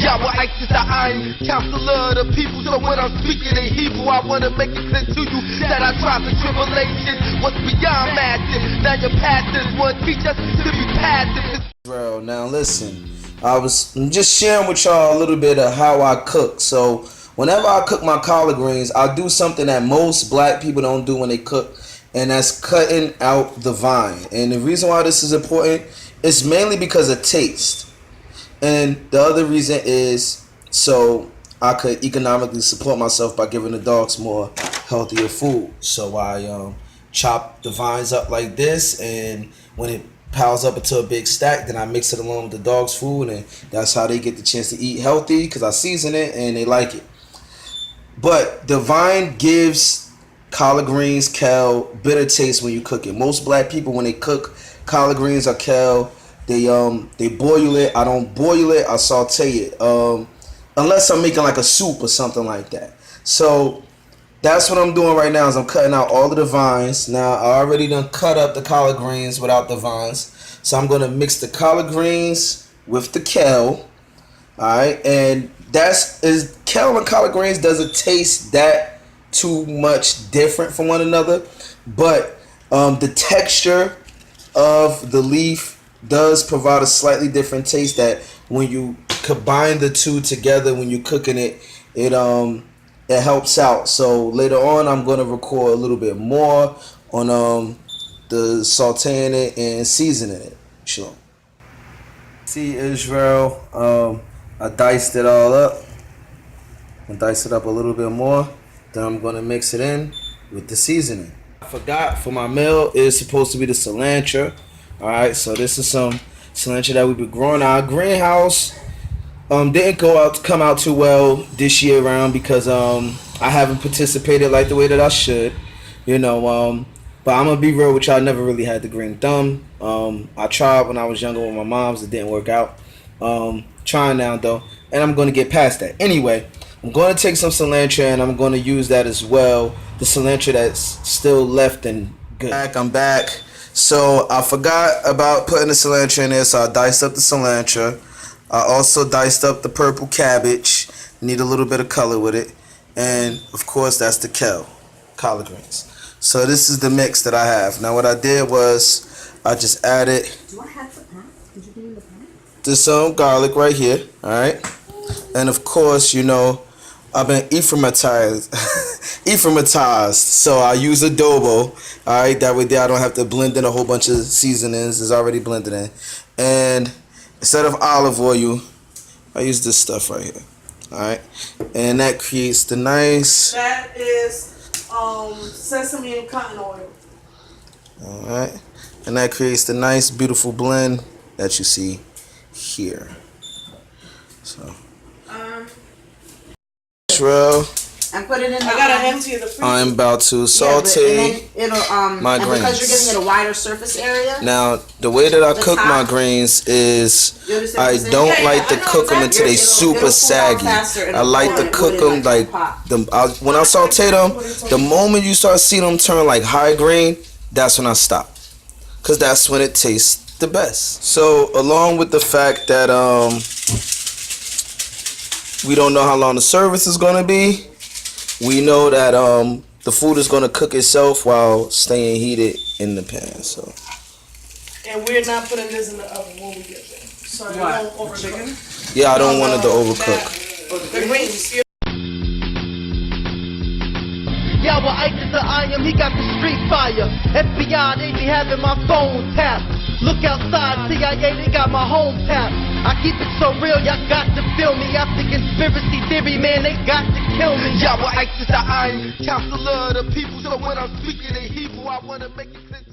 Yahweh Ice is the iron counselor of the people. So when I'm speaking in Hebrew, I want to make it clear to you that our trials and tribulations was beyond massive. Now your pastors want to teach us to be passive. Bro, now listen, I'm just sharing with y'all a little bit of how I cook. So whenever I cook my collard greens, I do something that most black people don't do when they cook, and that's cutting out the vine. And the reason why this is important is mainly because of taste. And the other reason is so I could economically support myself by giving the dogs more healthier food. So I chop the vines up like this, and when it piles up into a big stack, then I mix it along with the dog's food, and that's how they get the chance to eat healthy, because I season it and they like it. But the vine gives collard greens, kale, bitter taste when you cook it. Most black people, when they cook collard greens or kale, they boil it. I don't boil it, I saute it. Unless I'm making like a soup or something like that. So that's what I'm doing right now, is I'm cutting out all of the vines. Now I already done cut up the collard greens without the vines. So I'm gonna mix the collard greens with the kale. Alright, and kale and collard greens doesn't taste that too much different from one another, but the texture of the leaf does provide a slightly different taste that when you combine the two together, when you're cooking it, it helps out. So later on I'm going to record a little bit more on the sauteing it and seasoning it. Sure. See, Israel, I diced it all up. I diced it up a little bit more. Then I'm going to mix it in with the seasoning. I forgot, for my meal is supposed to be the cilantro. Alright, so this is some cilantro that we've been growing. Our greenhouse didn't come out too well this year around because I haven't participated like the way that I should, you know. But I'm gonna be real with y'all, I never really had the green thumb. I tried when I was younger with my mom's, it didn't work out. Trying now though, and I'm gonna get past that. Anyway, I'm gonna take some cilantro and I'm gonna use that as well. The cilantro that's still left and good. I'm back. So I forgot about putting the cilantro in there, so I diced up the cilantro. I also diced up the purple cabbage. Need a little bit of color with it. And of course that's the kale, collard greens. So this is the mix that I have. Now what I did was I just added some garlic right here, alright? And of course, you know, I've been Ephraimized, so I use adobo. Alright, that way there I don't have to blend in a whole bunch of seasonings. It's already blended in. And instead of olive oil, I use this stuff right here. Alright, and that creates the nice. That is sesame and cotton oil. Alright, and that creates the nice, beautiful blend that you see here. So. And put it in the, I gotta empty the freezer. I'm about to saute my greens. Because you're giving it a wider surface area. Now, the way that I cook my greens is I don't like to cook them until they super saggy. I like to cook them like when I saute them, the moment you start seeing them turn like high grain, that's when I stop. Because that's when it tastes the best. So, along with the fact that we don't know how long the service is going to be, we know that the food is going to cook itself while staying heated in the pan. So. And we're not putting this in the oven when we get there. So you don't overcook. Yeah, I don't want it to overcook. The greens. Yahweh Ice is the iron, he got the street fire. FBI, they be having my phone tapped. Look outside, CIA, they got my home tapped. I keep it so real, y'all got to feel me. After conspiracy theory, man, they got to kill me. Yahweh Ice is the iron counselor of the people. So when I'm speaking in Hebrew, I want to make it sense.